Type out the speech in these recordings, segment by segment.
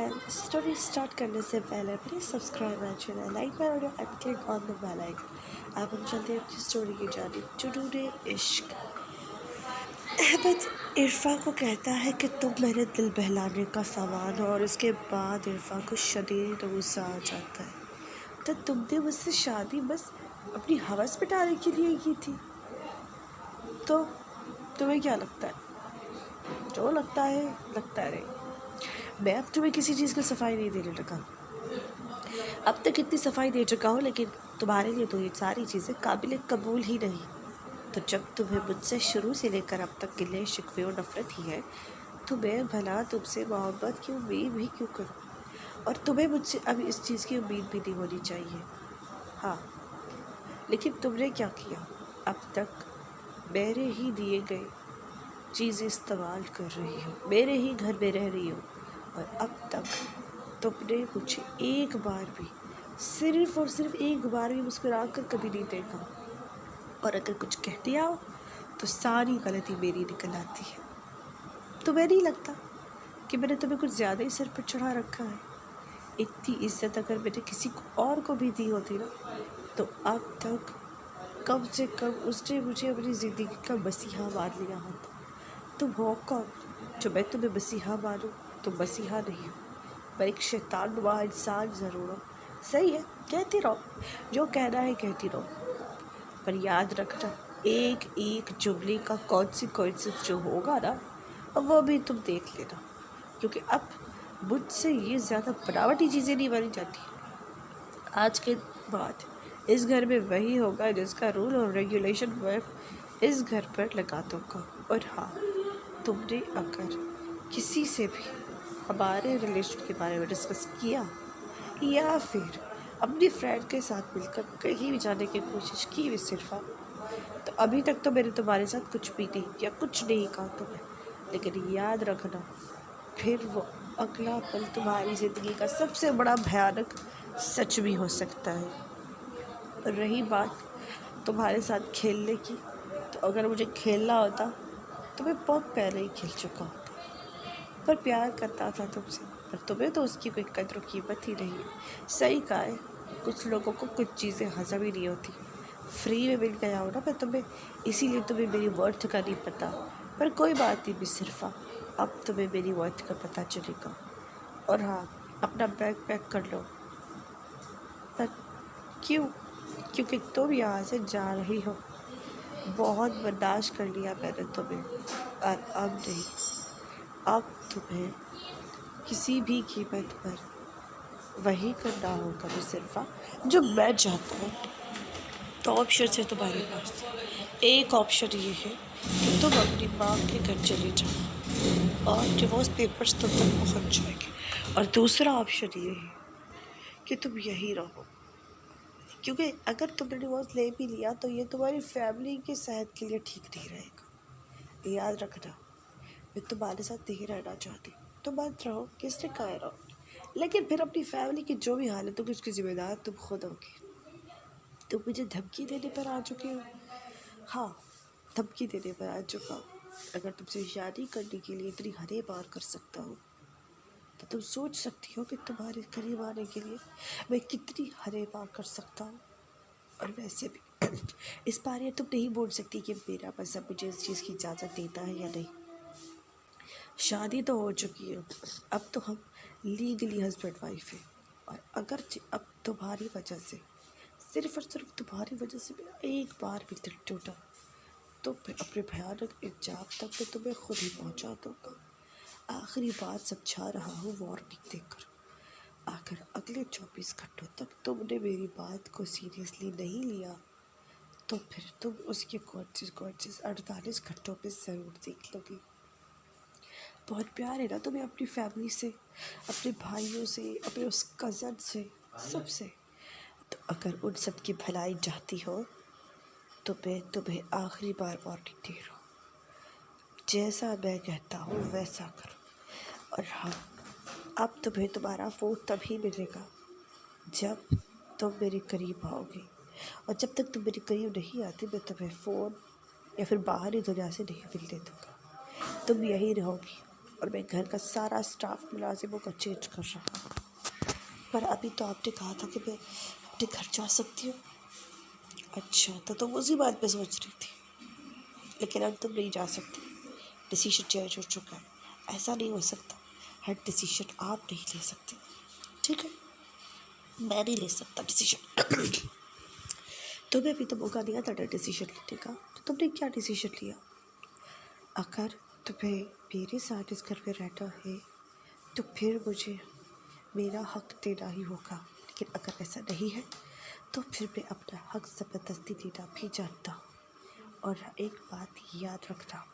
Friends, story start करने से पहले please subscribe my channel, like my video and click on the bell icon. अब हम चलते हैं अपनी स्टोरी की जानिब। टुडे इश्क। अहमद इरफा को कहता है कि तुम मेरे दिल बहलाने का सामान हो, और उसके बाद इरफा को शदीद गुस्सा आ जाता है। तो तुमने मुझसे शादी बस अपनी हवस मिटाने के लिए की थी? तो तुम्हें क्या लगता है? जो लगता है लगता रहे। मैं अब तुम्हें किसी चीज़ की सफाई नहीं देने लगा। अब तक इतनी सफाई दे चुका हूँ, लेकिन तुम्हारे लिए तो ये सारी चीज़ें काबिल कबूल ही नहीं। तो जब तुम्हें मुझसे शुरू से लेकर अब तक गिले शिकवे और नफरत ही है, तो मैं भला तुमसे मोहब्बत की उम्मीद भी क्यों करूँ? और तुम्हें मुझसे अब इस चीज़ की उम्मीद भी नहीं होनी चाहिए। हाँ, लेकिन तुमने क्या किया? अब तक मेरे ही दिए गए चीज़ें इस्तेमाल कर रही हो, मेरे ही घर में रह रही हो, और अब तक तुमने मुझे एक बार भी, सिर्फ और सिर्फ एक बार भी मुस्कुरा कर कभी नहीं देखा। और अगर कुछ कह दिया हो तो सारी गलती मेरी निकल आती है। तुम्हें नहीं लगता कि मैंने तुम्हें कुछ ज़्यादा ही सिर पर चढ़ा रखा है? इतनी इज्जत अगर मैंने किसी को और को भी दी होती ना, तो अब तक कम से कम उसने मुझे अपनी ज़िंदगी का मसीहा मान लिया होता। तुम हो कौन जो मैं तुम्हें मसीहा मानूं? तुम मसीहा नहीं हो, पर एक शैतानुमा इंसान ज़रूर हो। सही है, कहती रहो, जो कहना है कहती रहो, पर याद रखना एक एक जुमले का कॉन्सिक्वेंसेस जो होगा ना, अब वो भी तुम देख लेना, क्योंकि अब मुझसे ये ज़्यादा बनावटी चीज़ें नहीं बनी जाती। आज के बाद इस घर में वही होगा जिसका रूल और रेगुलेशन मैं इस घर पर लगा दूँगा। और हाँ, तुमने अगर किसी से भी हमारे रिलेशन के बारे में डिस्कस किया, या फिर अपनी फ्रेंड के साथ मिलकर कहीं भी जाने की कोशिश की भी सिर्फा, तो अभी तक तो मैंने तुम्हारे साथ कुछ भी नहीं किया, कुछ नहीं कहा तुम्हें। लेकिन याद रखना, फिर वो अगला पल तुम्हारी ज़िंदगी का सबसे बड़ा भयानक सच भी हो सकता है। और रही बात तुम्हारे साथ खेलने की, तो अगर मुझे खेलना होता तो मैं बहुत पहले ही खेल चुका होता। पर प्यार करता था तुमसे, पर तुम्हें तो उसकी कोई कद्र कीमत ही नहीं है। सही कहा है, कुछ लोगों को कुछ चीज़ें हज़म ही नहीं होती। फ्री में मिल गया हो ना मैं तुम्हें, इसीलिए तुम्हें मेरी वर्थ का नहीं पता। पर कोई बात नहीं मिसरफ़ा, अब तुम्हें मेरी वर्थ का पता चलेगा। और हाँ, अपना बैग पैक कर लो। पर क्यों? क्योंकि तुम यहाँ से जा रही हो। बहुत बर्दाश्त कर लिया मैंने तुम्हें, और अब नहीं। अब तुम्हें किसी भी कीमत पर वही करना होगा मुसरफ़ा जो मैं चाहता हूँ। तो ऑप्शन है तुम्हारे पास। एक ऑप्शन ये है कि तुम अपनी माँ के घर चले जाओ और डिवोर्स पेपर्स तुम तक पहुँच जाएंगे, और दूसरा ऑप्शन ये है कि तुम यहीं रहो, क्योंकि अगर तुमने डिवोर्स ले भी लिया तो ये तुम्हारी फैमिली की सेहत के लिए ठीक नहीं रहेगा। याद रखना, मैं तुम्हारे साथ नहीं रहना चाहती। तुम मत रहो, किसने कहा रहो, लेकिन फिर अपनी फैमिली की जो भी हालत होगी उसकी जिम्मेदार तुम खुद होगी। तुम मुझे धमकी देने पर आ चुके हो। हाँ, धमकी देने पर आ चुका हूँ। अगर तुमसे शादी करने के लिए इतनी हदें पार कर सकता हूँ, तो तुम सोच सकती हो कि तुम्हारे करीब आने के लिए मैं कितनी हदें पार कर सकता हूँ। और वैसे भी इस बार ये तुम नहीं बोल सकती कि मेरा मज़हब मुझे इस चीज़ की इजाज़त देता है या नहीं। शादी तो हो चुकी है, अब तो हम लीगली हस्बैंड वाइफ है। और अगर अब तुम्हारी वजह से, सिर्फ और सिर्फ तुम्हारी वजह से मेरा एक बार भी दिल टूटा, तो फिर अपने भयानक इल्जाम तक मैं तुम्हें खुद ही पहुंचा दूंगा। आखिरी बात समझा रहा हूँ वार्निंग देकर। अगर अगले 24 घंटों तक तुमने मेरी बात को सीरियसली नहीं लिया, तो फिर तुम उसके कॉन्सिक्वेंसेस 48 घंटों पे ज़रूर देख लोगी। बहुत प्यार है ना तुम्हें अपनी फैमिली से, अपने भाइयों से, अपने उस कज़न से, सबसे। तो अगर उन सब की भलाई चाहती हो, तो मैं तुम्हें आखिरी बार वार्निंग दे रहा हूँ, जैसा मैं कहता हूँ वैसा करो। और हाँ, अब तुम्हें तुम्हारा फ़ोन तभी मिलेगा जब तुम मेरे करीब आओगे, और जब तक तुम मेरे करीब नहीं आती मैं तुम्हें फ़ोन या फिर बाहरी दुनिया से नहीं मिलने दूँगा। तुम यहीं रहोगी, और मैं घर का सारा स्टाफ मुलाजिमों को चेंज कर रहा हूँ। पर अभी तो आपने कहा था कि मैं अपने घर जा सकती हूँ। अच्छा, तो तुम उसी बात पे सोच रही थी, लेकिन अब तुम नहीं जा सकती। डिसीजन चेंज हो चुका है। ऐसा नहीं हो सकता, हर डिसीजन आप नहीं ले सकते, ठीक है? मैं नहीं ले सकता डिसीजन। तुम्हें भी तो मौका दिया था डिसीजन लेने का, तो तुमने क्या डिसीजन लिया? अगर तुम्हें मेरे साथ इस घर में रहना है तो फिर मुझे मेरा हक देना ही होगा, लेकिन अगर ऐसा नहीं है तो फिर मैं अपना हक ज़बरदस्ती देना भी जानता हूँ। और एक बात याद रखना,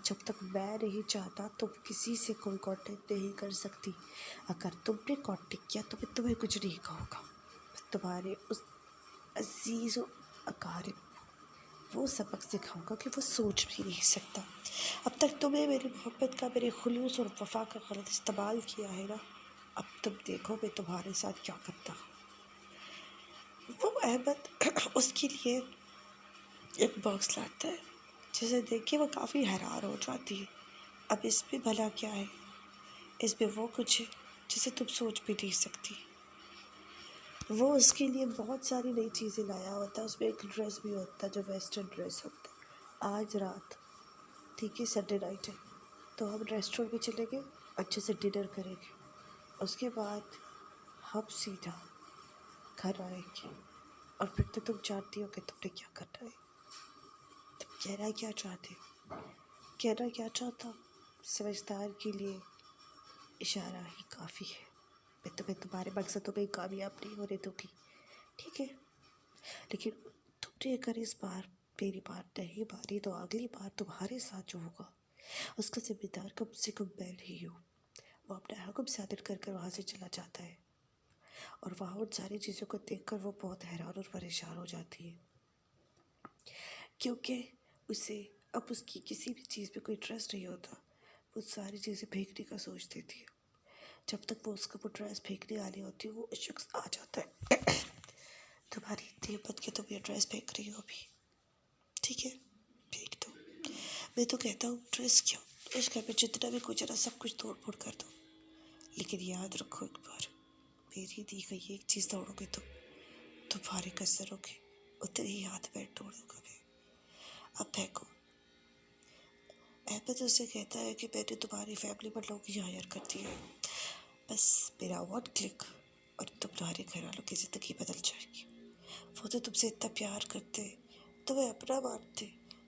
जब तक मैं नहीं चाहता तुम किसी से कोई कांटेक्ट नहीं कर सकती। अगर तुमने कांटेक्ट किया तो मैं तुम्हें कुछ नहीं कहूँगा। तुम्हारे उस अजीज़ व अकारिब वो सबक सिखाऊंगा कि वो सोच भी नहीं सकता। अब तक तुम्हें मेरी मोहब्बत का, मेरे खुलूस और वफा का गलत इस्तेमाल किया है ना, अब तुम देखो मैं तुम्हारे साथ क्या करता हूँ। वो अहमद उसके लिए एक बॉक्स लाता है, जिसे देख के वो काफ़ी हैरान हो जाती है। अब इसमें भला क्या है? इसमें वो कुछ है जिसे तुम सोच भी नहीं सकती। वो उसके लिए बहुत सारी नई चीज़ें लाया होता है। उसमें एक ड्रेस भी होता है जो वेस्टर्न ड्रेस होता है। आज रात, ठीक है, संडे नाइट है, तो हम रेस्टोरेंट में चलेंगे, अच्छे से डिनर करेंगे। उसके बाद हम सीधा घर आएंगे। और फिर तो तुम जानती हो कि तुमने क्या करना है। तुम कहना क्या चाहते हो? कहना क्या चाहता हूँ? समझदार के लिए इशारा ही काफ़ी है। मैं तुम्हें तुम्हारे मकसदों में कामयाब नहीं होने दूँगी, ठीक है? लेकिन तुमने अगर इस बार मेरी बात नहीं मानी तो अगली बार तुम्हारे साथ जो होगा उसका जिम्मेदार कम से कम मैं नहीं हूँ। वो अपना हुक्म सादिर कर कर वहाँ से चला जाता है और वहाँ उन सारी चीज़ों को देखकर वो बहुत हैरान और परेशान हो जाती है, क्योंकि उसे अब उसकी किसी भी चीज़ पे कोई ट्रस्ट नहीं होता। वो सारी चीज़ें फेंकने का सोच देती है। जब तक वो उसका वो ड्रेस फेंकने वाली होती है वो शख्स आ जाता है। तुम्हारी इतनी हिम्मत कि तुम ये ड्रेस फेंक रही हो अभी, ठीक है, फेंक दो। मैं तो कहता हूँ ड्रेस क्यों, इस घर में जितना भी कुछ है ना सब कुछ तोड़ फोड़ कर दो, लेकिन याद रखो एक बार, मेरी दी गई एक चीज़ तोड़ोगे तो तुम्हारे कसर होगे, उतने ही हाथ पैर तोड़ोगे मैं। अब फेंको। अहमद उससे कहता है कि मैंने तुम्हारी फैमिली पर लोगों की हायर कर दी है, बस मेरा वन क्लिक और तुम्हारे घर वालों की ज़िंदगी बदल जाएगी। वो तो तुमसे इतना प्यार करते, तुम्हें अपना मानते,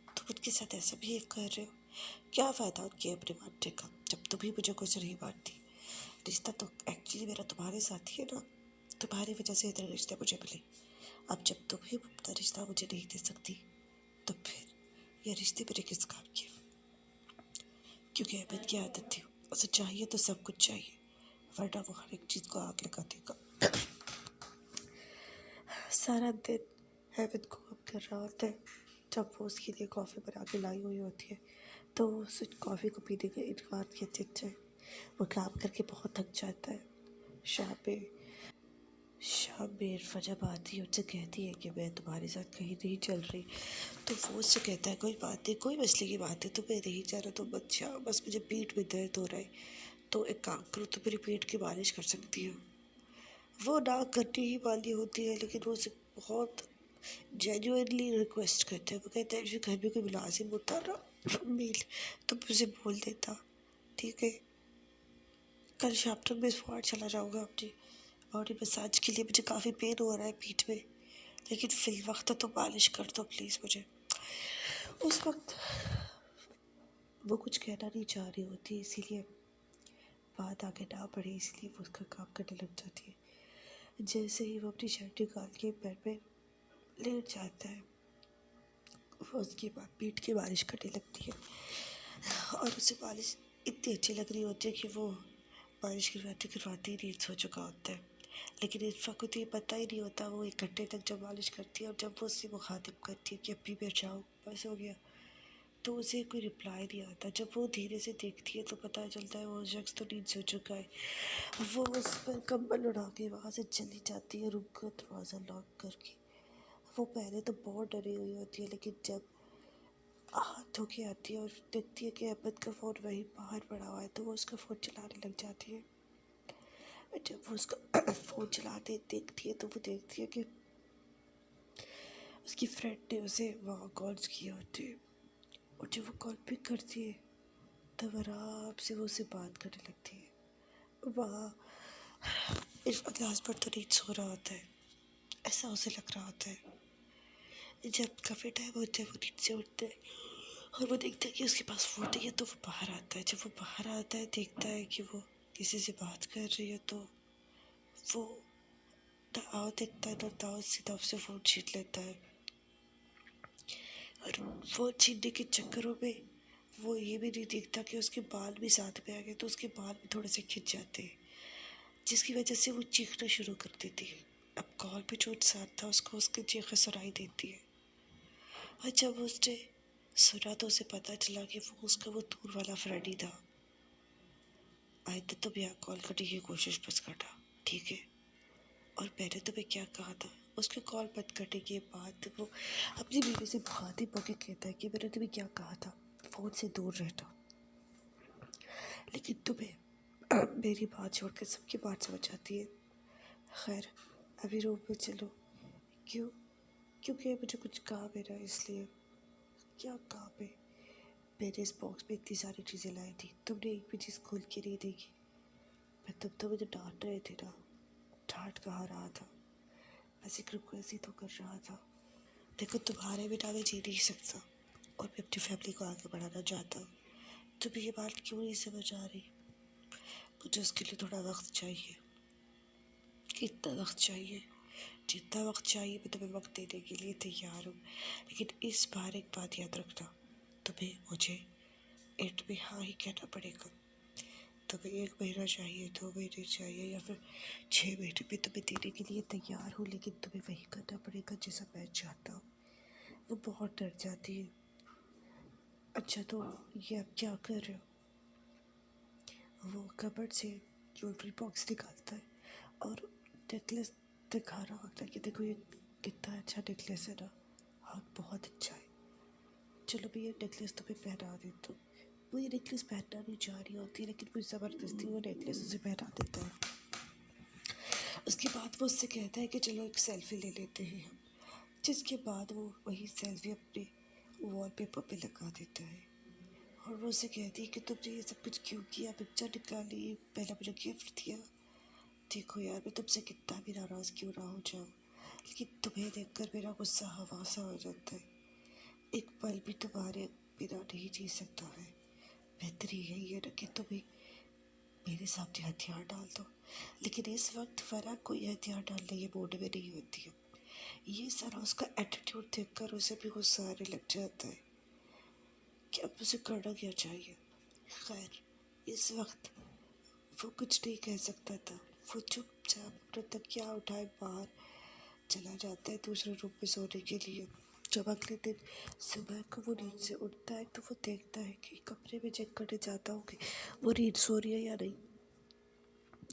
तुम उनके साथ ऐसा बिहेव कर रहे हो। क्या फ़ायदा उनके अपने मानने का जब तुम ही मुझे कुछ नहीं मानती। रिश्ता तो एक्चुअली मेरा तुम्हारे साथ ही है ना, तुम्हारी वजह से इतने रिश्ते मुझे मिले। अब जब तुम ही अपना रिश्ता मुझे नहीं दे सकती तो फिर ये रिश्ते मेरे किस काम के? क्योंकि अहमद की आदत थी, उसे चाहिए तो सब कुछ चाहिए, वरना वो हर एक चीज़ को आग लगा देगा। सारा दिन अहमद को अब कर रहा होता है। जब वो उसके लिए कॉफ़ी बना के लाई हुई होती है तो वो उस कॉफ़ी को पीने का इनकार किया देता है। वो काम करके बहुत थक जाता है। शाम में इरफा जब आती है उससे कहती है कि मैं तुम्हारे साथ कहीं नहीं चल रही, तो वो उससे कहता है कोई बात नहीं, कोई मसले की बात है, तुम्हें नहीं जाना तो मत जाओ, बस मुझे पीठ में दर्द हो रहा है, तो एक काम करो, तुम मेरी पेट की मालिश कर सकती हो। वो ना करनी ही वाली होती है, लेकिन वो उसे बहुत जेन्युइनली रिक्वेस्ट करते हैं। वो कहते हैं जो घर में कोई मुलाजिम होता ना मेल, तो मुझे बोल देता, ठीक है, कल शाम तक मैं स्पॉट चला जाऊँगा अपनी बॉडी मसाज के लिए, मुझे काफ़ी पेन हो रहा है पीठ में, लेकिन फिल वक्त तो मालिश कर दो प्लीज़ मुझे। उस वक्त वो कुछ कहना नहीं चाह रही होती, इसीलिए बात आगे ना बढ़े, इसलिए वो उसका काम करने लग जाती है। जैसे ही वो अपनी शर्ट निकाल के बेड पे लेट जाता है, वो उसकी पीठ की मालिश करने लगती है और उसे मालिश इतनी अच्छी लग रही होती है कि वो मालिश करवाते ही रील्स हो चुका होता है। लेकिन इरफा को तो ये पता ही नहीं होता। वो 1 घंटे तक जब मालिश करती है और जब वो उससे मुखातिब करती है कि अभी बैठ जाओ बस हो गया, तो उसे कोई रिप्लाई नहीं आता। जब वो धीरे से देखती है तो पता चलता है वो शख्स तो नींद सो चुका है। वो उस पर कंबल उड़ा के वहाँ से चली जाती है रूम का दरवाज़ा लॉक करके। वो पहले तो बहुत डरी हुई होती है, लेकिन जब हाथ धो के आती है और देखती है कि अहमद का फ़ोन वहीं बाहर पड़ा हुआ है, तो वो उसका फ़ोन चलाने लग जाती है। और जब वो उसका फ़ोन चलाते देखती है तो वो देखती है कि उसकी फ्रेंड ने उसे वहाँ कॉल्स किए होते हैं, और जब वो कॉल पिक करती है तब आराम से वो उससे बात करने लगती है। वहाँ इरफान क्लास पर तो नींद सो रहा होता है, ऐसा उसे लग रहा होता है। जब काफ़ी टाइम होता है वो नींद से उठता है और वो देखता है कि उसके पास फ़ोन नहीं है, तो वो बाहर आता है। जब वो बाहर आता है देखता है कि वो किसी से बात कर रही है, तो वो दाव देखता है तो दाव सीधा उससे फ़ोन छीन लेता है। और फ़ोन छीनने के चक्करों में वो ये भी नहीं देखता कि उसके बाल भी साथ में आ गए, तो उसके बाल भी थोड़े से खिंच जाते हैं, जिसकी वजह से वो चीखना शुरू कर देती है। अब कॉल पे जो इंसान था उसको उसकी चीखें सुनाई देती है, और जब उसने सुना तो उसे पता चला कि वो उसका वो दूर वाला फ्रेंड ही था। आइंदा तुम यहाँ कॉल करने की कोशिश मत करना, ठीक है? और मैंने तुम्हें क्या कहा था? उसके कॉल बंद करने के बाद वो अपनी बीवी से भाते पके कहता है कि मैंने तुम्हें क्या कहा था, फ़ोन से दूर रहना। लेकिन तुम्हें मेरी बात छोड़कर सबकी बात समझ आती है। खैर, अभी रूम में चलो। क्यों? क्योंकि मुझे कुछ काम है ना, इसलिए। क्या काम है? मैंने इस बॉक्स में इतनी सारी चीज़ें लाई थी, तुमने एक भी चीज़ खोल के नहीं देखी। मैं तुम तो मुझे डांट रहे थे ना। डांट कहाँ रहा था, बस एक रिक्वेस्ट ही तो कर रहा था। देखो, तुम्हारे बिना मैं जी नहीं सकता और मैं अपनी फैमिली को आगे बढ़ाना चाहता हूँ। तुम्हें ये बात क्यों नहीं समझ आ रही? मुझे उसके लिए थोड़ा वक्त चाहिए। कितना वक्त चाहिए? जितना वक्त चाहिए मैं तुम्हें वक्त देने के लिए तैयार हूँ, लेकिन इस बार एक बात याद रखना, तुम्हें मुझे एंड में हाँ ही कहना पड़ेगा। तुम्हें 1 महीना चाहिए, 2 महीने चाहिए, या फिर 6 महीने में तुम्हें देने के लिए तैयार हूँ, लेकिन तुम्हें वही करना पड़ेगा जैसा मैं चाहता हूँ। वो बहुत डर जाती है। अच्छा, तो ये आप क्या कर रहे हो? वो कबर्ड से ज्वेलरी बॉक्स निकालता है और नेकलेस दिखा रहा होता है कि देखो ये कितना अच्छा नेकलेस है ना। हाँ, बहुत अच्छा है। चलो मैं ये नेकलेस तुम्हें पहना देता हूँ। वो ये नेकलेस पहनना नहीं चाह रही होती, लेकिन वो ज़बरदस्ती वो नेकलेस उसे पहना देता है। उसके बाद वो उससे कहता है कि चलो एक सेल्फ़ी ले लेते हैं हम, जिसके बाद वो वही सेल्फ़ी अपने वॉलपेपर पे लगा देता है। और वो उससे कहती है कि तुमने ये सब कुछ क्यों किया, पिक्चर निकाली, पहले मुझे गिफ्ट दिया। देखो यार, मैं तुमसे कितना भी नाराज़ क्यों ना हो जाऊँ, लेकिन तुम्हें देखकर मेरा गुस्सा हवा सा हो जाता है। एक पल भी तुम्हारे बिना नहीं जी सकता है। बेहतर यही है ना कि तुम्हें मेरे सामने हथियार डाल दो, लेकिन इस वक्त फ़र्क कोई हथियार डालने के मूड में नहीं होती है। ये सारा उसका एटीट्यूड देखकर उसे भी गुस्सा आने लग जाता है कि अब उसे करना क्या चाहिए। खैर, इस वक्त वो कुछ नहीं कह सकता था। वो चुपचाप अपना तकिया उठाए बाहर चला जाता है दूसरे रूम में सोने के लिए। जब अगले दिन सुबह को वो नींद से उठता है तो वो देखता है कि कमरे में चेक करने जाता हूँ कि वो नींद सो रही है या नहीं।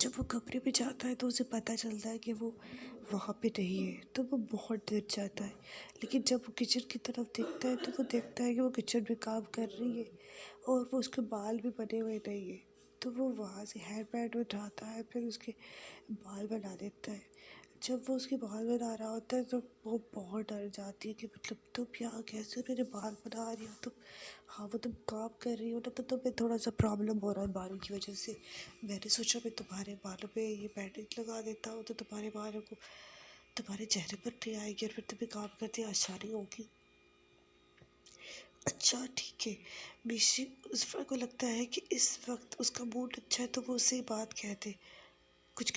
जब वो कमरे में जाता है तो उसे पता चलता है कि वो वहाँ पे नहीं है, तो वो बहुत डर जाता है। लेकिन जब वो किचन की तरफ देखता है तो वो देखता है कि वो किचन में काम कर रही है और वो उसके बाल भी बने हुए नहीं है। तो वो वहाँ से हेयर बैंड उठाता है, फिर उसके बाल बना देता है। जब वो उसके बाल बना रहा होता है तो वो बहुत डर जाती है कि मतलब तुम यहाँ कैसे मेरे बाल बना रही हो तुम? हाँ, वो तुम काम कर रही हो ना, तो तुम्हें थोड़ा सा प्रॉब्लम हो रहा है बालों की वजह से। मैंने सोचा मैं तुम्हारे बालों पे ये बैंडेज लगा देता हूँ, तो तुम्हारे बालों को तुम्हारे चेहरे पर नहीं आएगी और फिर तुम्हें काम करते आसानी होगी। अच्छा, ठीक है। मिशी उस को लगता है कि इस वक्त उसका मूड अच्छा है तो वो उससे बात कह दे।